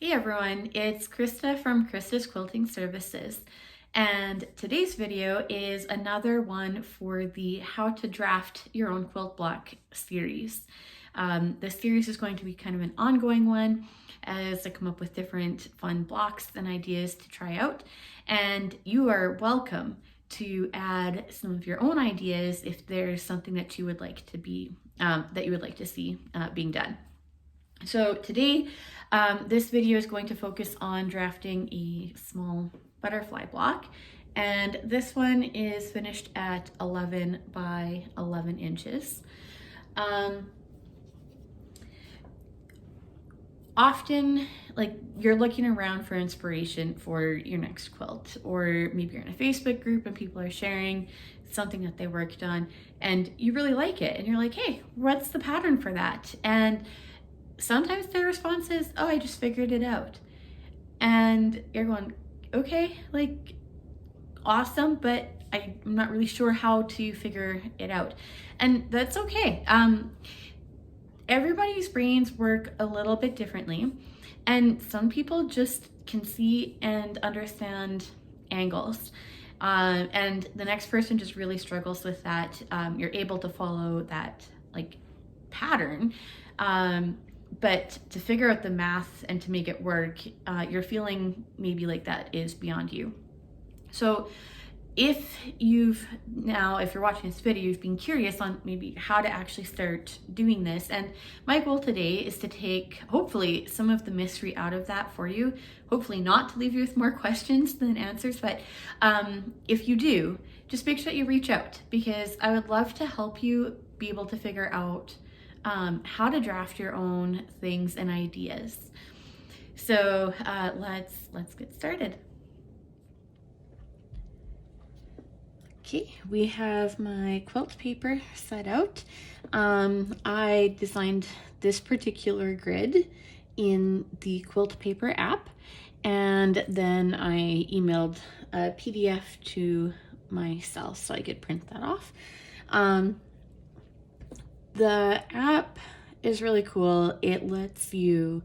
Hey everyone, it's Krista from Krista's Quilting Services, and today's video is another one for the How to Draft Your Own Quilt Block series. This series is going to be kind of an ongoing one as I come up with different fun blocks and ideas to try out, and you are welcome to add some of your own ideas if there's something that you would like to be see being done. So today, this video is going to focus on drafting a small butterfly block, and this one is finished at 11 by 11 inches. Often, like, you're looking around for inspiration for your next quilt, or maybe you're in a Facebook group and people are sharing something that they worked on and you really like it and you're like, hey, what's the pattern for that? And sometimes their response is, oh, I just figured it out. And you're going, okay, like, awesome, but I'm not really sure how to figure it out. And that's okay. Everybody's brains work a little bit differently, and some people just can see and understand angles. And the next person just really struggles with that. You're able to follow that like pattern. But to figure out the math and to make it work, you're feeling maybe like that is beyond you. So if you're watching this video, you've been curious on maybe how to actually start doing this. And my goal today is to take, hopefully, some of the mystery out of that for you. Hopefully not to leave you with more questions than answers, but if you do, just make sure that you reach out, because I would love to help you be able to figure out how to draft your own things and ideas. So let's get started. Okay, we have my quilt paper set out. I designed this particular grid in the quilt paper app, and then I emailed a PDF to myself so I could print that off. The app is really cool. It lets you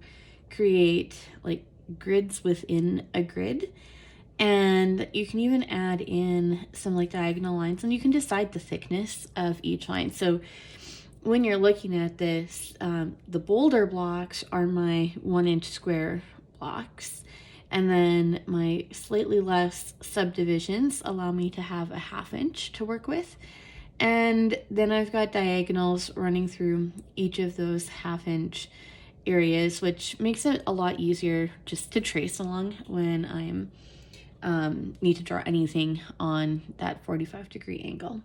create like grids within a grid, and you can even add in some like diagonal lines, and you can decide the thickness of each line. So when you're looking at this, the bolder blocks are my 1-inch square blocks, and then my slightly less subdivisions allow me to have a 1/2 inch to work with. And then I've got diagonals running through each of those 1/2 inch areas, which makes it a lot easier just to trace along when I'm need to draw anything on that 45-degree angle.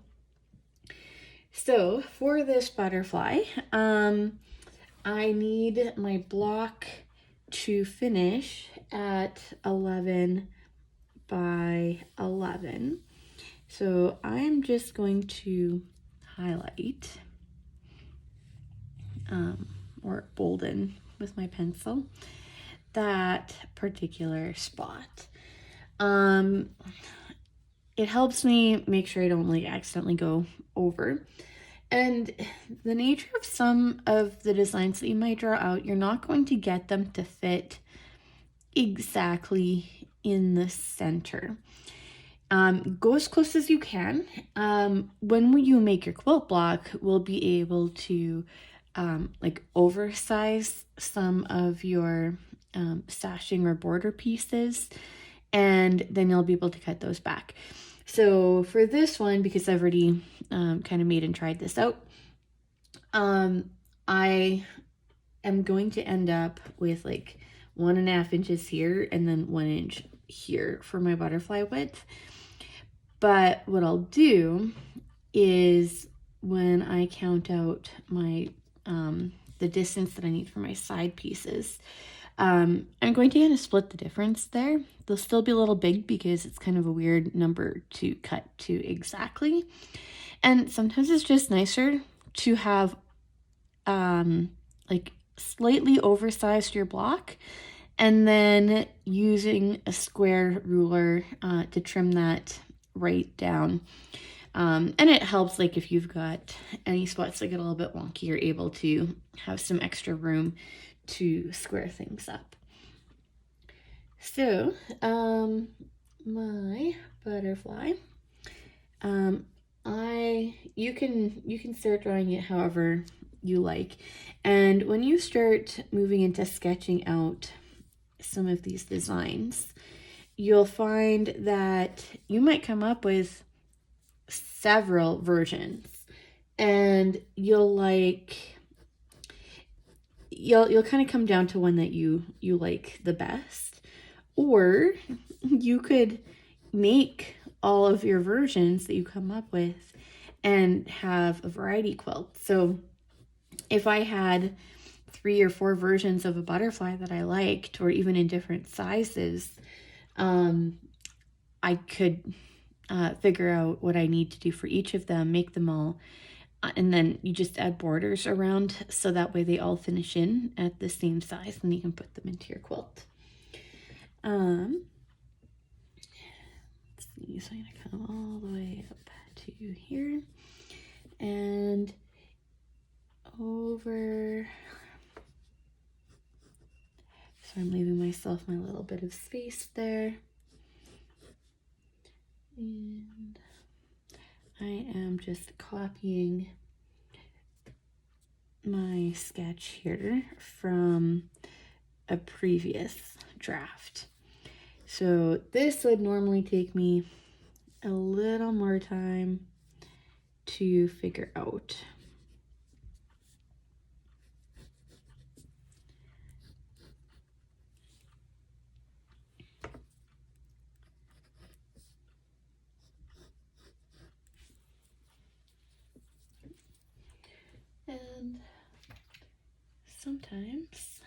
So for this butterfly, I need my block to finish at 11 by 11. So I'm just going to highlight or bolden with my pencil that particular spot. It helps me make sure I don't like accidentally go over. And the nature of some of the designs that you might draw out, you're not going to get them to fit exactly in the center. Go as close as you can. When you make your quilt block, we'll be able to like oversize some of your sashing or border pieces, and then you'll be able to cut those back. So for this one, because I've already kind of made and tried this out, I am going to end up with like 1.5 inches here and then 1 inch here for my butterfly width. But what I'll do is when I count out my the distance that I need for my side pieces, I'm going to kind of split the difference there. They'll still be a little big because it's kind of a weird number to cut to exactly. And sometimes it's just nicer to have like slightly oversized your block, and then using a square ruler to trim that right down. And it helps, like, if you've got any spots that get a little bit wonky, you're able to have some extra room to square things up. So, my butterfly, you can start drawing it however you like. And when you start moving into sketching out some of these designs, you'll find that you might come up with several versions, and you'll kind of come down to one that you like the best. Or you could make all of your versions that you come up with and have a variety quilt. So if I had 3 or 4 versions of a butterfly that I liked, or even in different sizes, I could figure out what I need to do for each of them, make them all, and then you just add borders around so that way they all finish in at the same size, and you can put them into your quilt. Let's see, so I'm gonna come all the way up to here and over. So I'm leaving myself my little bit of space there. And I am just copying my sketch here from a previous draft. So this would normally take me a little more time to figure out. And sometimes,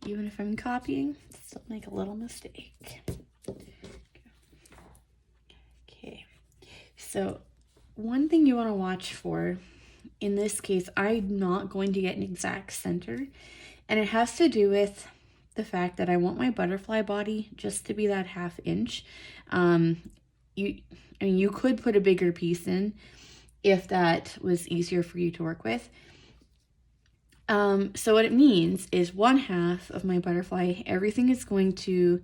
even if I'm copying, still make a little mistake. Okay, so one thing you want to watch for, in this case, I'm not going to get an exact center, and it has to do with the fact that I want my butterfly body just to be that 1/2 inch. You could put a bigger piece in if that was easier for you to work with. So what it means is 1/2 of my butterfly, everything is going to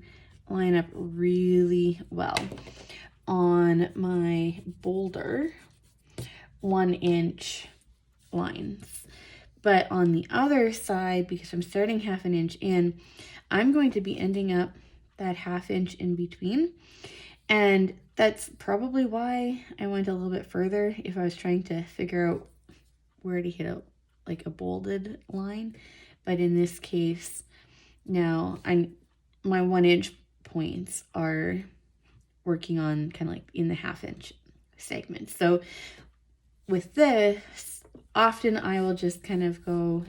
line up really well on my bolder 1-inch lines. But on the other side, because I'm starting 1/2 inch in, I'm going to be ending up that 1/2 inch in between. And that's probably why I went a little bit further if I was trying to figure out where to hit like a bolded line. But in this case, now my 1-inch points are working on kind of like in the 1/2 inch segments. So with this, often I will just kind of go,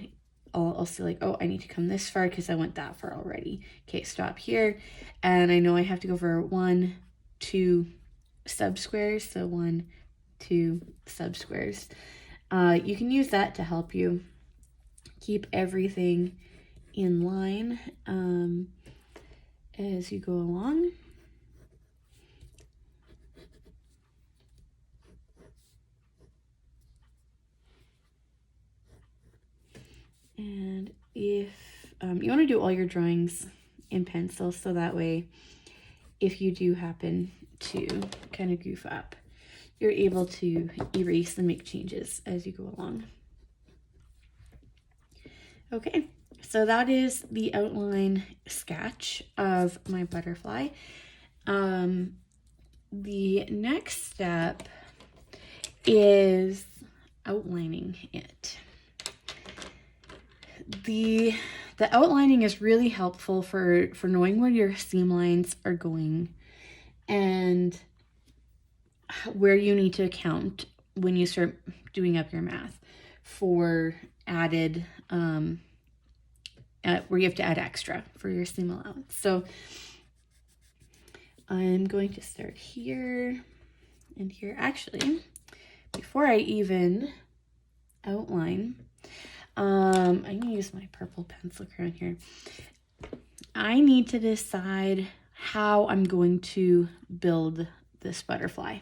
I'll say like, oh, I need to come this far because I went that far already. Okay, stop here. And I know I have to go for 1, 2 sub-squares. So 1, 2 sub-squares. You can use that to help you keep everything in line as you go along. And if you want to do all your drawings in pencil, so that way if you do happen to kind of goof up, you're able to erase and make changes as you go along. Okay, so that is the outline sketch of my butterfly. The next step is outlining it. The outlining is really helpful for knowing where your seam lines are going and where you need to account when you start doing up your math for added, where you have to add extra for your seam allowance. So I'm going to start here and here. Actually, before I even outline, I'm gonna use my purple pencil crayon here. I need to decide how I'm going to build this butterfly.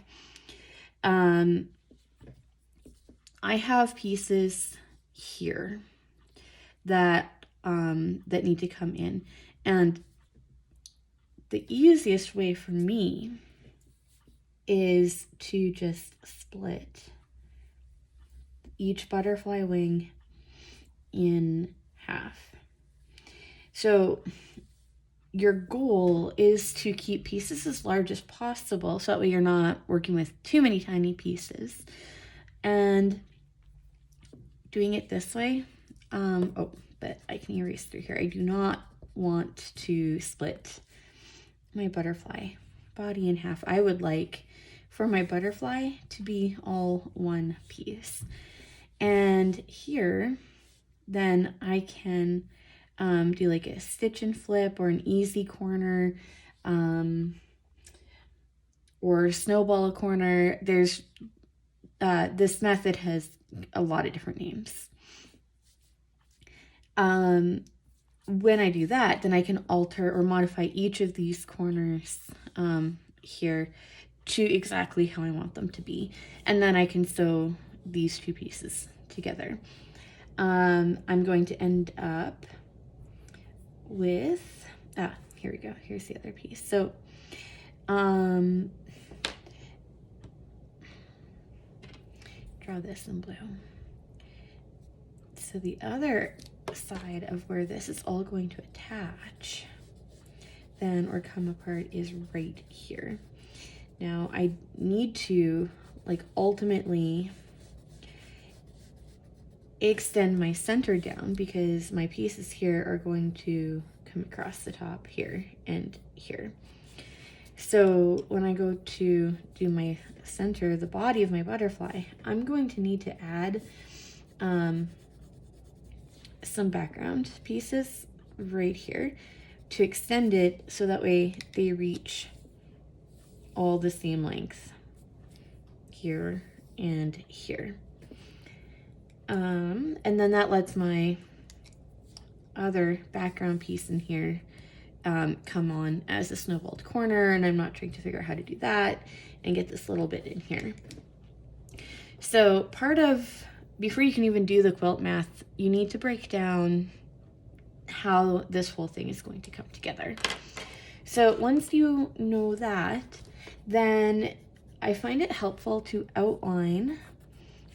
I have pieces here that need to come in, and the easiest way for me is to just split each butterfly wing in half. So your goal is to keep pieces as large as possible, so that way you're not working with too many tiny pieces. And doing it this way, but I can erase through here. I do not want to split my butterfly body in half. I would like for my butterfly to be all one piece. And here, then I can do like a stitch and flip or an easy corner, or snowball a corner. There's this method has a lot of different names. When I do that, then I can alter or modify each of these corners here to exactly how I want them to be. And then I can sew these two pieces together. I'm going to end up with, here we go. Here's the other piece. So, draw this in blue. So the other side of where this is all going to attach then or come apart is right here. Now I need to like ultimately extend my center down because my pieces here are going to come across the top here and here. So when I go to do my center, the body of my butterfly, I'm going to need to add some background pieces right here to extend it so that way they reach all the same length here and here. And then that lets my other background piece in here come on as a snowballed corner, and I'm not trying to figure out how to do that and get this little bit in here. So before you can even do the quilt math, you need to break down how this whole thing is going to come together. So once you know that, then I find it helpful to outline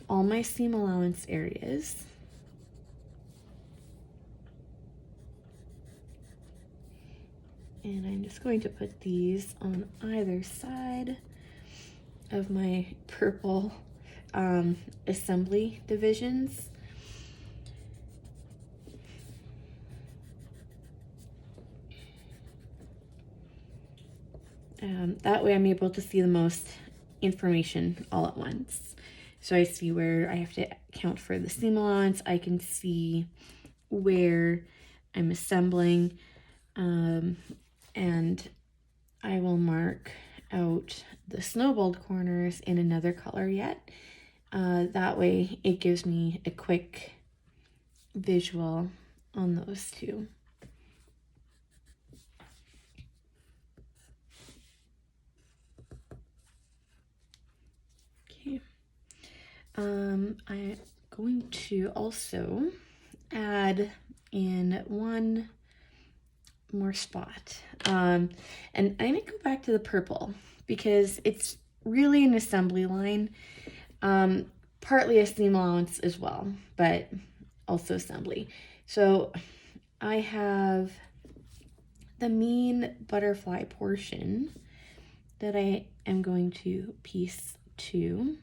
all my seam allowance areas. And I'm just going to put these on either side of my purple assembly divisions. That way I'm able to see the most information all at once. So I see where I have to account for the seam allowance. I can see where I'm assembling, and I will mark out the snowballed corners in another color yet. That way it gives me a quick visual on those two. Okay. I'm going to also add in one more spot. And I'm gonna go back to the purple because it's really an assembly line, partly a seam allowance as well, but also assembly. So I have the main butterfly portion that I am going to piece to,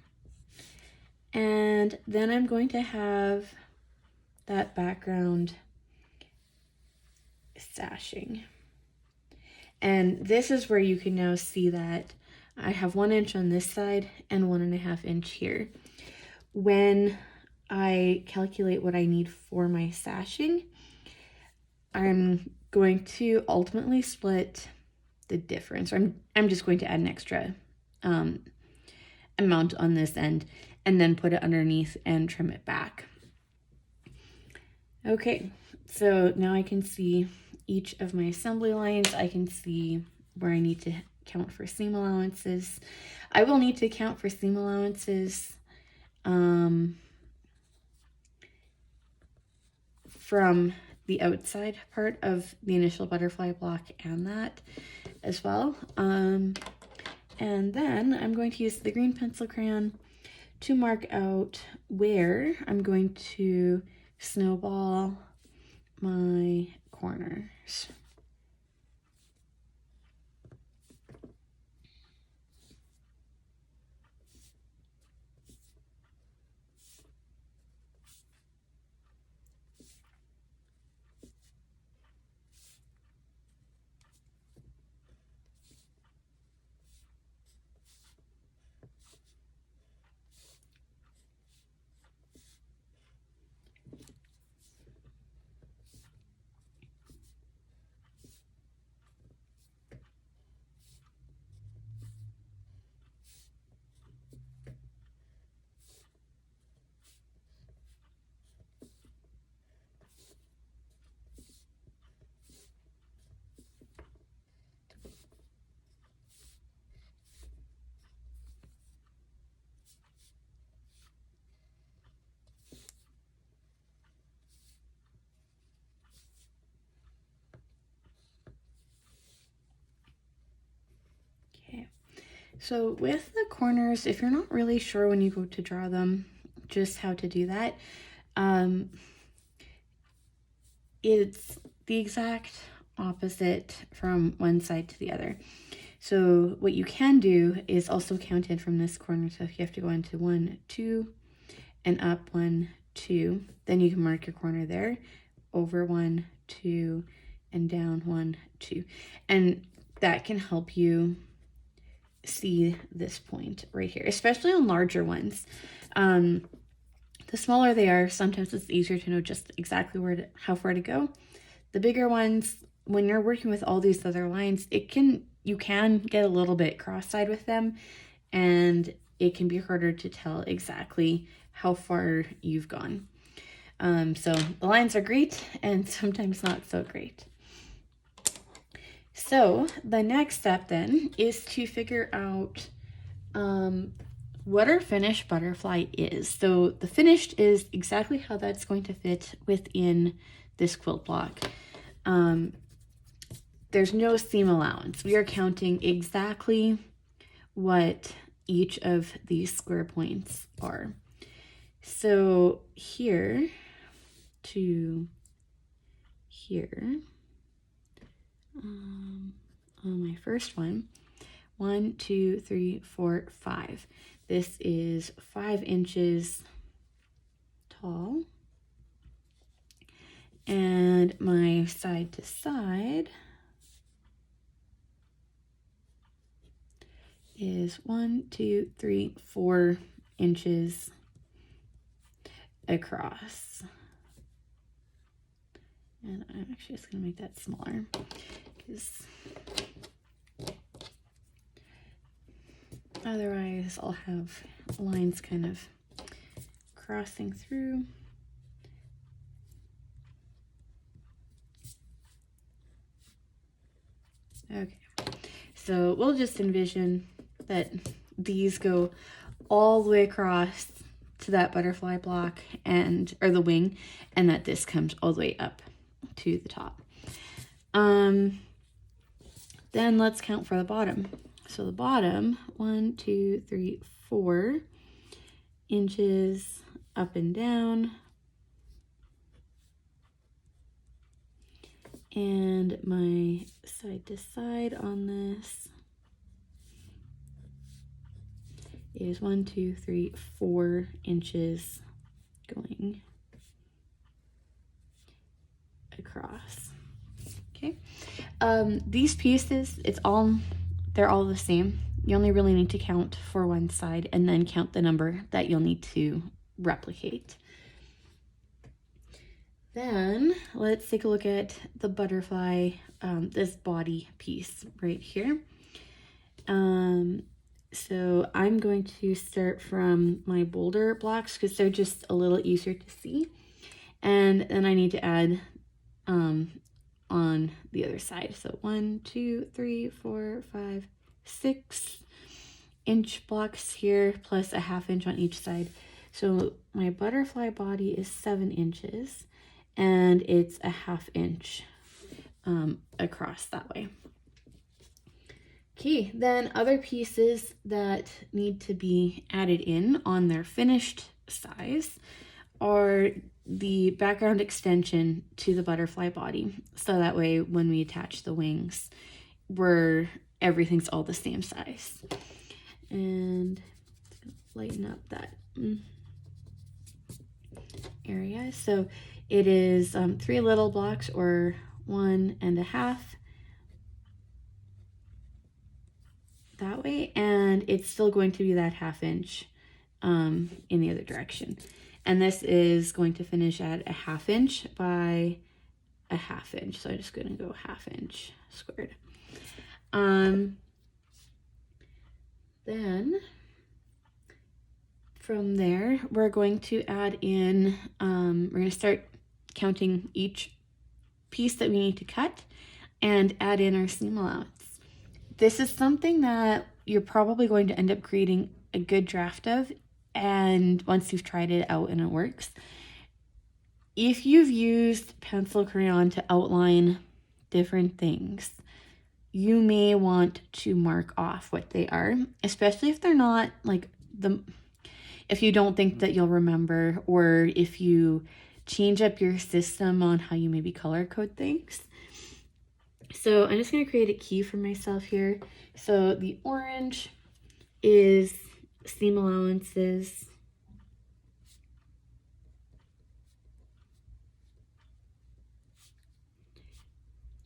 and then I'm going to have that background sashing. And this is where you can now see that I have 1 inch on this side and 1.5 inch here. When I calculate what I need for my sashing, I'm going to ultimately split the difference. I'm just going to add an extra amount on this end and then put it underneath and trim it back. Okay, so now I can see each of my assembly lines. I can see where I need to count for seam allowances. I will need to count for seam allowances from the outside part of the initial butterfly block and that as well. And then I'm going to use the green pencil crayon to mark out where I'm going to snowball my corners. Okay, so with the corners, if you're not really sure when you go to draw them just how to do that, it's the exact opposite from one side to the other. So what you can do is also count in from this corner. So if you have to go into 1, 2, and up 1, 2, then you can mark your corner there, over 1, 2, and down 1, 2. And that can help you see this point right here, especially on larger ones. The smaller they are, sometimes it's easier to know just exactly how far to go. The bigger ones, when you're working with all these other lines, you can get a little bit cross-eyed with them, and it can be harder to tell exactly how far you've gone. So the lines are great and sometimes not so great. So the next step then is to figure out what our finished butterfly is. So the finished is exactly how that's going to fit within this quilt block. There's no seam allowance. We are counting exactly what each of these square points are. So here to here, on my first one, 1, 2, 3, 4, 5. This is 5 inches tall. And my side to side is 1, 2, 3, 4 inches across. And I'm actually just going to make that smaller because otherwise I'll have lines kind of crossing through. Okay, so we'll just envision that these go all the way across to that butterfly block or the wing, and that this comes all the way up to the top. Then let's count for the bottom. So the bottom, 1, 2, 3, 4 inches up and down. And my side to side on this is 1, 2, 3, 4 inches going across. Okay. These pieces, they're all the same. You only really need to count for one side and then count the number that you'll need to replicate. Then let's take a look at the butterfly, this body piece right here. So I'm going to start from my boulder blocks because they're just a little easier to see. And then I need to add on the other side. So 1, 2, 3, 4, 5, 6 inch blocks here plus a 1/2 inch on each side. So my butterfly body is 7 inches. and it's a 1/2 inch across that way. Okay, then other pieces that need to be added in on their finished size are the background extension to the butterfly body. So that way when we attach the wings, everything's all the same size. And lighten up that area. So it is 3 little blocks, or 1 1/2 that way, and it's still going to be that 1/2 inch in the other direction. And this is going to finish at a 1/2 inch by a 1/2 inch. So I'm just going to go 1/2 inch squared. Then from there, we're going to add in, we're going to start counting each piece that we need to cut and add in our seam allowance. This is something that you're probably going to end up creating a good draft of, and once you've tried it out and it works. If you've used pencil crayon to outline different things, you may want to mark off what they are, especially if they're not like if you don't think that you'll remember, or if you change up your system on how you maybe color code things. So I'm just going to create a key for myself here. So the orange is seam allowances.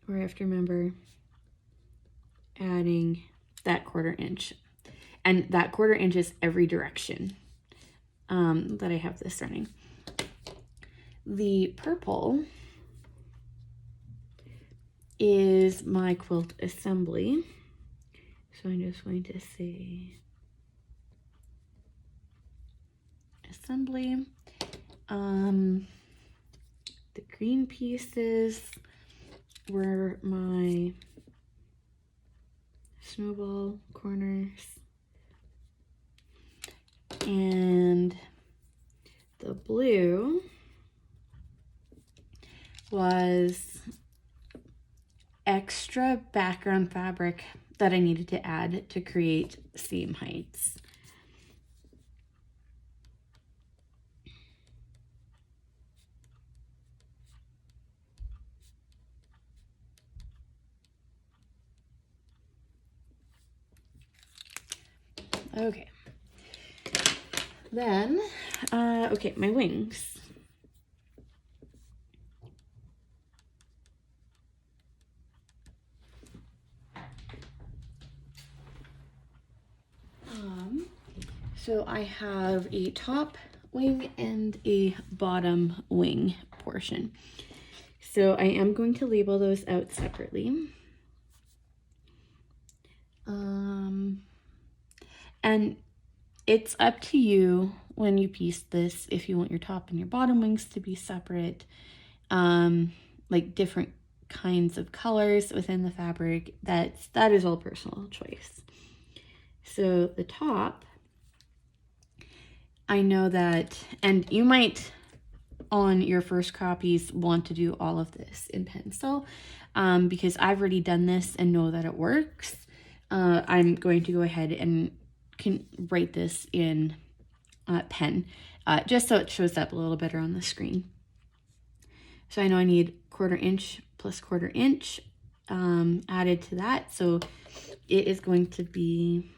Where I have to remember adding that 1/4 inch. And that 1/4 inch is every direction that I have this running. The purple is my quilt assembly. So I'm just going to say assembly. The green pieces were my snowball corners, and the blue was extra background fabric that I needed to add to create seam heights. Okay. Then, okay, my wings. So I have a top wing and a bottom wing portion. So I am going to label those out separately. And it's up to you when you piece this if you want your top and your bottom wings to be separate, like different kinds of colors within the fabric. That is all personal choice. So the top, I know that, and you might on your first copies want to do all of this in pencil, because I've already done this and know that it works. I'm going to go ahead and can write this in pen, just so it shows up a little better on the screen. So I know I need 1/4 inch plus 1/4 inch added to that. So it is going to be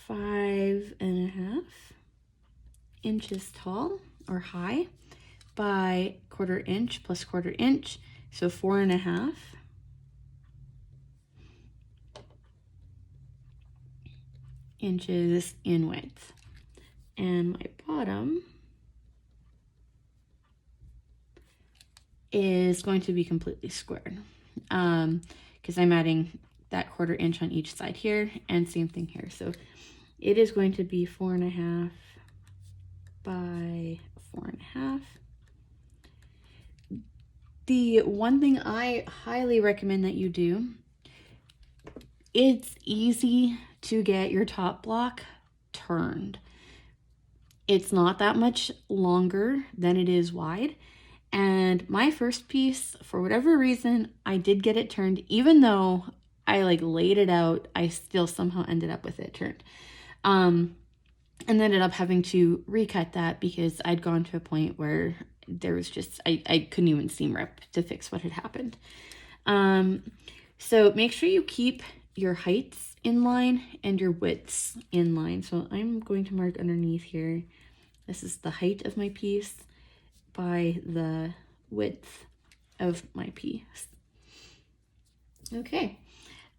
5.5 inches tall or high by 1/4 inch plus 1/4 inch. So 4.5. inches in width. And my bottom is going to be completely squared, because I'm adding that 1/4 inch on each side here, and same thing here. So it is going to be 4.5 by 4.5. The one thing I highly recommend that you do, it's easy to get your top block turned. It's not that much longer than it is wide, And my first piece, for whatever reason, I did get it turned. Even though I like laid it out, I still somehow ended up with it turned. And ended up having to recut that because I'd gone to a point where there was just, I couldn't even seam rip to fix what had happened. So make sure you keep your heights in line and your widths in line. So I'm going to mark underneath here. This is the height of my piece by the width of my piece. Okay.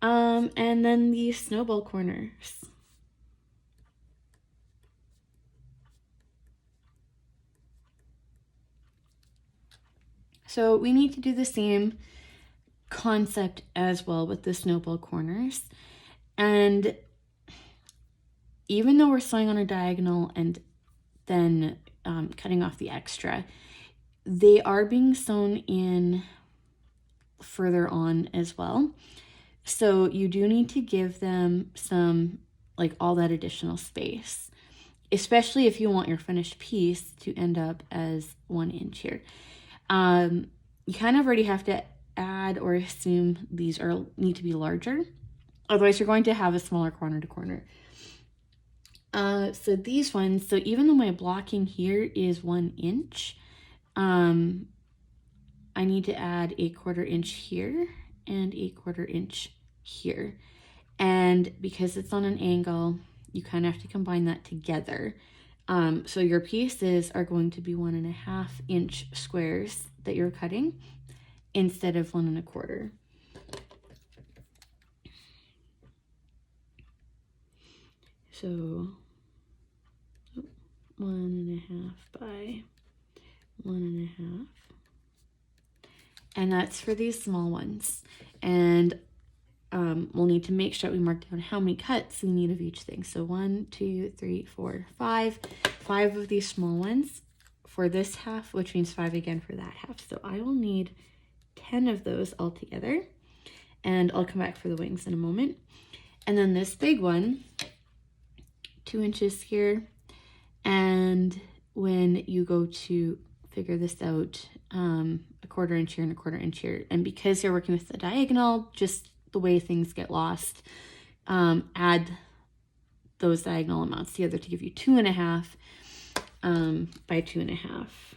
And then the snowball corners. So we need to do the same concept as well with the snowball corners. And even though we're sewing on a diagonal and then cutting off the extra, they are being sewn in further on as well. So you do need to give them some, like all that additional space, especially if you want your finished piece to end up as 1 inch here. You kind of already have to add or assume these need to be larger. Otherwise, you're going to have a smaller corner to corner. So these ones, so even though my blocking here is 1 inch, I need to add a 1/4 inch here and a 1/4 inch here. And because it's on an angle, you kind of have to combine that together. So your pieces are going to be 1.5 inch squares that you're cutting instead of 1 1/4. So 1.5 by 1.5. And that's for these small ones. And we'll need to make sure that we mark down how many cuts we need of each thing. So 1, 2, 3, 4, 5. 5 of these small ones for this half, which means 5 again for that half. So I will need 10 of those all together. And I'll come back for the wings in a moment. And then this big one, 2 inches here. And when you go to figure this out, a 1/4 inch here and a 1/4 inch here. And because you're working with the diagonal, just the way things get lost, add those diagonal amounts together to give you 2.5 by 2.5.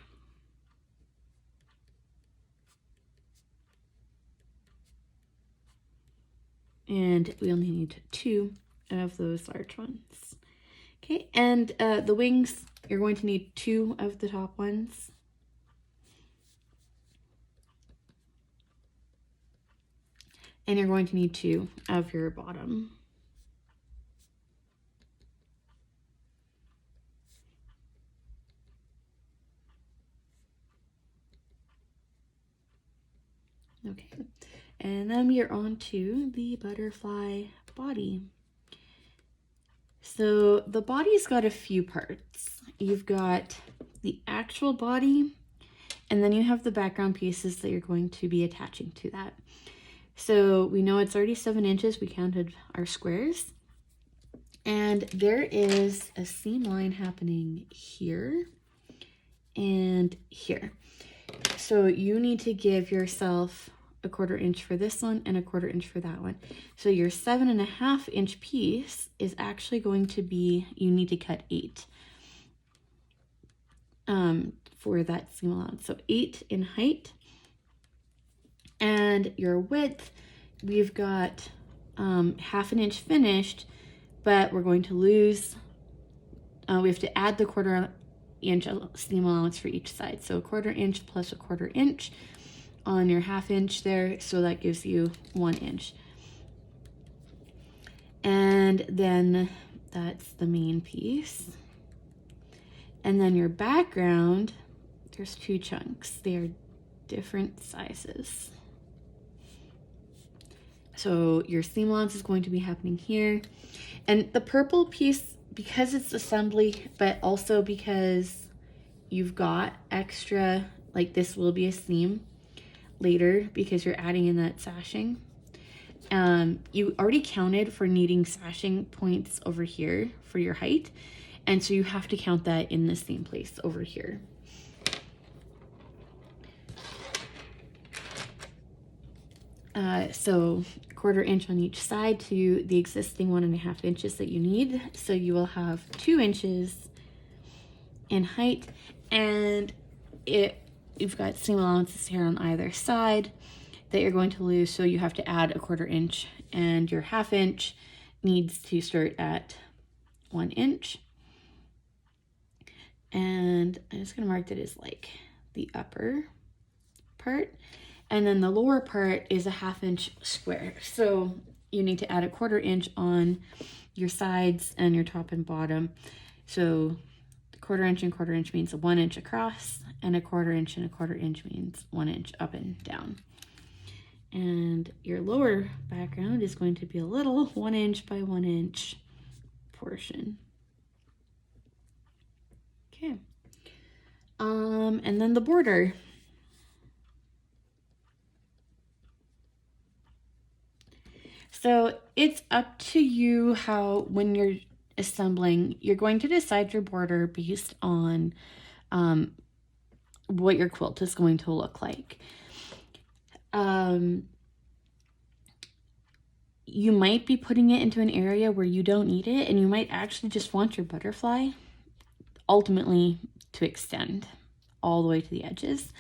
And we only need 2 of those large ones. Okay, and the wings, you're going to need 2 of the top ones. And you're going to need 2 of your bottom. Okay, and then we are on to the butterfly body. So the body's got a few parts. You've got the actual body, and then you have the background pieces that you're going to be attaching to that. So we know it's already 7 inches. We counted our squares. And there is a seam line happening here and here. So you need to give yourself a 1/4 inch for this one and a 1/4 inch for that one. So your 7.5 inch piece is actually going to be, you need to cut 8 for that seam allowance. So 8 in height. And your width, we've got 1/2 inch finished, but we're going to lose, we have to add the 1/4 inch seam allowance for each side. So a 1/4 inch plus a 1/4 inch on your 1/2 inch there. So that gives you 1 inch. And then that's the main piece. And then your background, there's 2 chunks. They are different sizes. So your seam allowance is going to be happening here. And the purple piece, because it's assembly, but also because you've got extra, like this will be a seam later because you're adding in that sashing. You already counted for needing sashing points over here for your height. And so you have to count that in the same place over here. So 1/4 inch on each side to the existing 1.5 inches that you need. So you will have 2 inches in height, and you've got seam allowances here on either side that you're going to lose. So you have to add a 1/4 inch, and your 1/2 inch needs to start at 1 inch. And I'm just going to mark that as like the upper part. And then the lower part is a 1/2 inch square. So you need to add a 1/4 inch on your sides and your top and bottom. So 1/4 inch and 1/4 inch means 1 inch across, and a 1/4 inch and a 1/4 inch means 1 inch up and down. And your lower background is going to be a little 1 inch by 1 inch portion. Okay. And then the border. So it's up to you how, when you're assembling, you're going to decide your border based on what your quilt is going to look like. You might be putting it into an area where you don't need it, and you might actually just want your butterfly ultimately to extend all the way to the edges.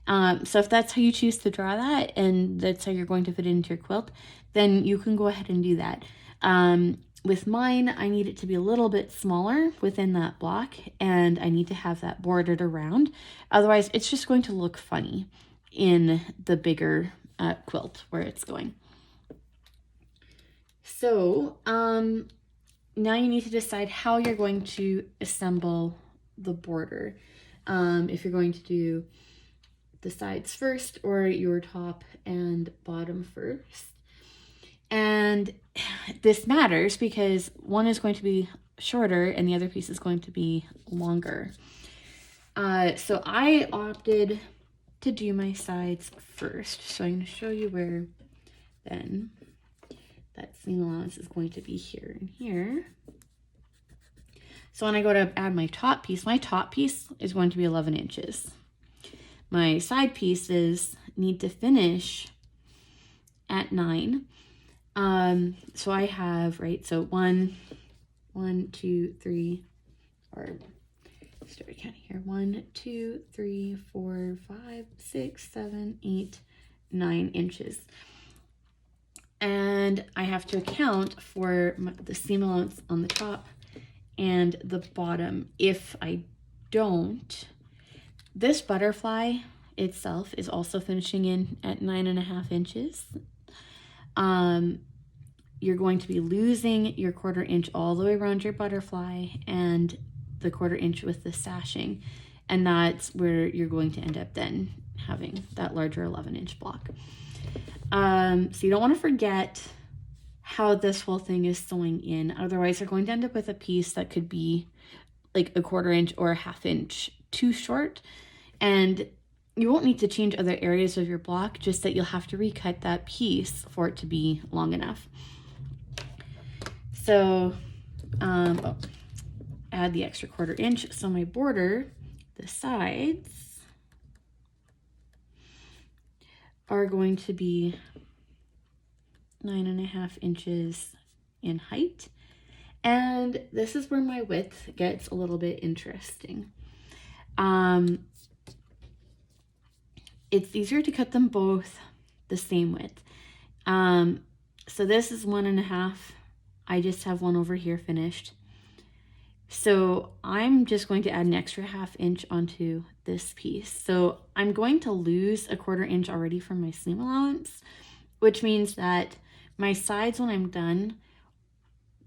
So if that's how you choose to draw that, and that's how you're going to fit it into your quilt, then you can go ahead and do that. With mine, I need it to be a little bit smaller within that block, and I need to have that bordered around. Otherwise, it's just going to look funny in the bigger quilt where it's going. So now you need to decide how you're going to assemble the border. If you're going to do the sides first or your top and bottom first. And this matters because one is going to be shorter and the other piece is going to be longer. So I opted to do my sides first. So I'm going to show you where then that seam allowance is going to be here and here. So when I go to add my top piece is going to be 11 inches. My side pieces need to finish at 9. So I have, right, so 1, 2, 3, or start counting here, 1, 2, 3, 4, 5, 6, 7, 8, 9 inches. And I have to account for the seam allowance on the top and the bottom. If I don't, this butterfly itself is also finishing in at 9.5 inches. You're going to be losing your 1/4 inch all the way around your butterfly and the 1/4 inch with the sashing. And that's where you're going to end up then having that larger 11 inch block. So you don't want to forget how this whole thing is sewing in. Otherwise, you're going to end up with a piece that could be like a 1/4 inch or a 1/2 inch too short. And you won't need to change other areas of your block, just that you'll have to recut that piece for it to be long enough. So add the extra 1/4 inch. So my border, the sides, are going to be 9.5 inches in height. And this is where my width gets a little bit interesting. It's easier to cut them both the same width. So this is 1.5. I just have one over here finished. So I'm just going to add an extra 1/2 inch onto this piece. So I'm going to lose a 1/4 inch already from my seam allowance, which means that my sides, when I'm done,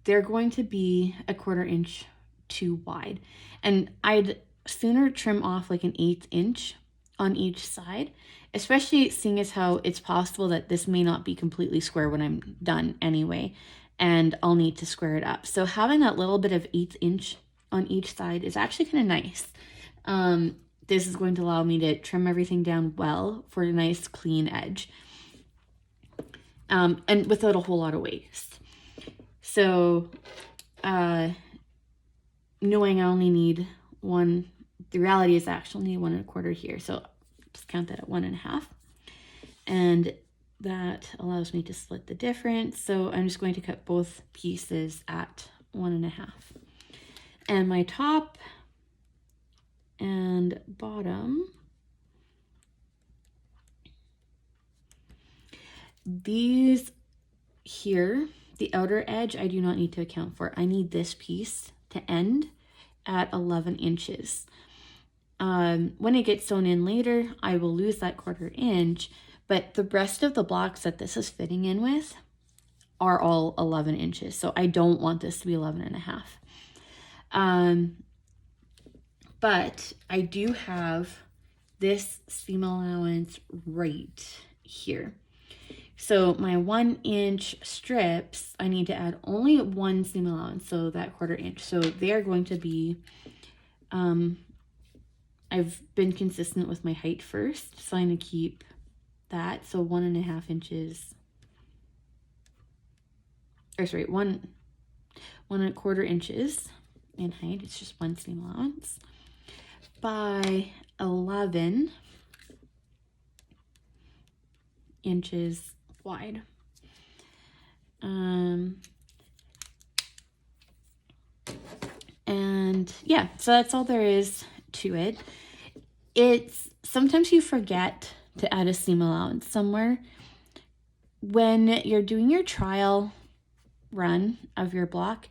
they're going to be a 1/4 inch too wide. And I'd sooner trim off like an 1/8 inch on each side, especially seeing as how it's possible that this may not be completely square when I'm done anyway, and I'll need to square it up. So having that little bit of 1/8 inch on each side is actually kind of nice. This is going to allow me to trim everything down well for a nice clean edge, and without a whole lot of waste. So knowing I only need one, the reality is I actually need 1 1/4 here. So just count that at 1.5. And that allows me to split the difference. So I'm just going to cut both pieces at 1.5. And my top and bottom, these here, the outer edge, I do not need to account for. I need this piece to end at 11 inches. When it gets sewn in later, I will lose that 1/4 inch, but the rest of the blocks that this is fitting in with are all 11 inches. So I don't want this to be 11.5. But I do have this seam allowance right here. So my 1-inch strips, I need to add only 1 seam allowance, so that 1/4 inch. So they're going to be, I've been consistent with my height first, so I'm going to keep that. So 1.5 inches, or sorry, 1.25 inches in height. It's just 1 seam allowance by 11 inches wide. And yeah, so that's all there is to it. It's sometimes you forget to add a seam allowance somewhere. When you're doing your trial run of your block,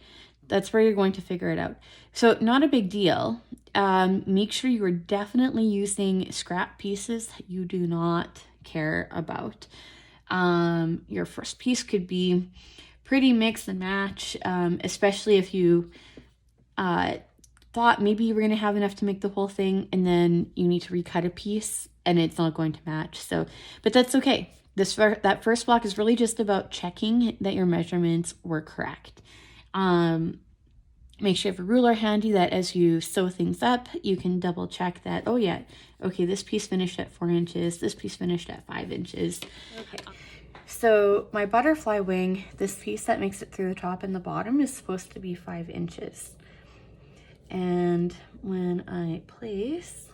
that's where you're going to figure it out. So not a big deal. Make sure you are definitely using scrap pieces that you do not care about. Your first piece could be pretty mix and match, especially if you thought maybe you were going to have enough to make the whole thing and then you need to recut a piece and it's not going to match. So, but that's okay. That first block is really just about checking that your measurements were correct. Make sure you have a ruler handy that as you sew things up, you can double check that, oh yeah, okay, this piece finished at 4 inches, this piece finished at 5 inches. Okay. So my butterfly wing, this piece that makes it through the top and the bottom is supposed to be 5 inches. And when I place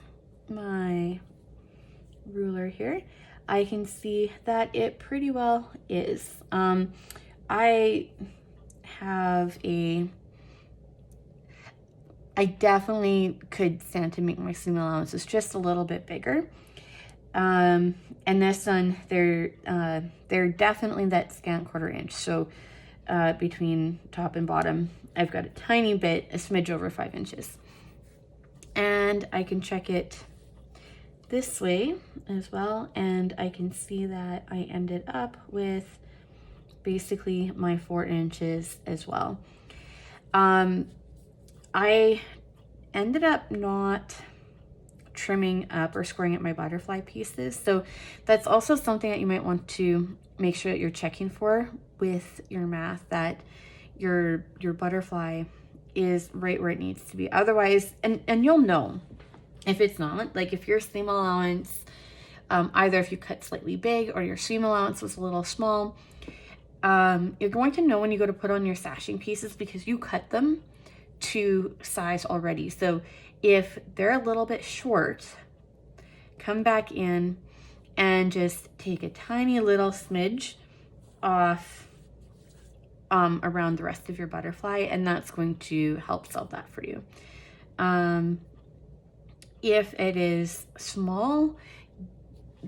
my ruler here, I can see that it pretty well is. I definitely could stand to make my seam allowances just a little bit bigger. And this one, they're definitely that scant 1/4 inch. So between top and bottom, I've got a tiny bit, a smidge over 5 inches. And I can check it this way as well, and I can see that I ended up with basically my 4 inches as well. I ended up not trimming up or squaring up my butterfly pieces, so that's also something that you might want to make sure that you're checking for with your math, that your butterfly is right where it needs to be. Otherwise, and you'll know if it's not, like if your seam allowance, either if you cut slightly big or your seam allowance was a little small, you're going to know when you go to put on your sashing pieces because you cut them to size already. So if they're a little bit short, come back in and just take a tiny little smidge off around the rest of your butterfly, and that's going to help solve that for you. If it is small,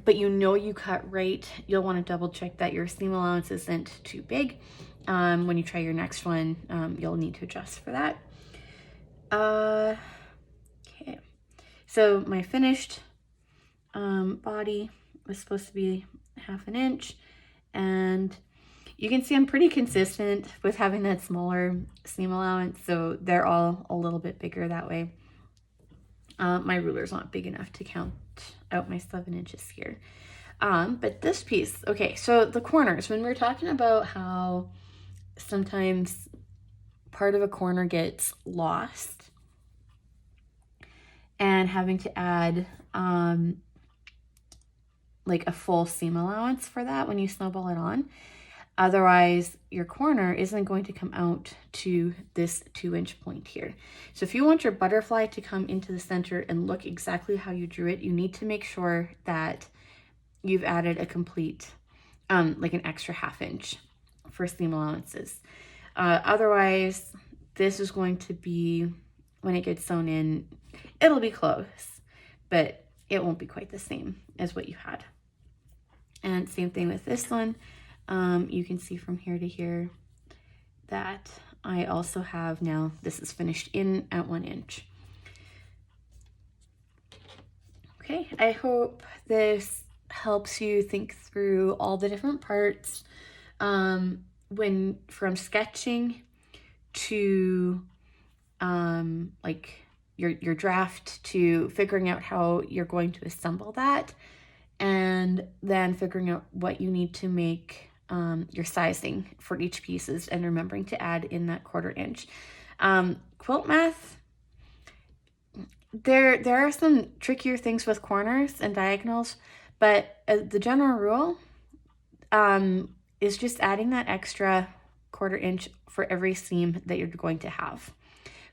but you know you cut right, you'll want to double check that your seam allowance isn't too big. When you try your next one, you'll need to adjust for that. Okay, so my finished body was supposed to be 1/2 inch, and you can see I'm pretty consistent with having that smaller seam allowance, so they're all a little bit bigger that way. My ruler's not big enough to count out my 7 inches here. But this piece, okay, so the corners, when we're talking about how sometimes part of a corner gets lost and having to add like a full seam allowance for that when you snowball it on. Otherwise, your corner isn't going to come out to this 2-inch point here. So if you want your butterfly to come into the center and look exactly how you drew it, you need to make sure that you've added a complete like an extra 1/2 inch for seam allowances. Otherwise, this is going to be, when it gets sewn in, it'll be close, but it won't be quite the same as what you had. And same thing with this one. You can see from here to here that I also have now, this is finished in at 1 inch. Okay, I hope this helps you think through all the different parts, from sketching to like your draft, to figuring out how you're going to assemble that, and then figuring out what you need to make your sizing for each pieces, and remembering to add in that 1/4 inch. Quilt math, there are some trickier things with corners and diagonals, but the general rule is just adding that extra 1/4 inch for every seam that you're going to have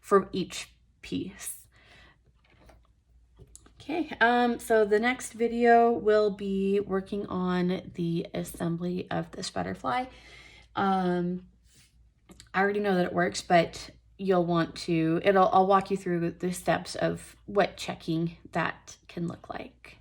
for each piece. Okay, so the next video will be working on the assembly of this butterfly. I already know that it works, but you'll want to, I'll walk you through the steps of what checking that can look like.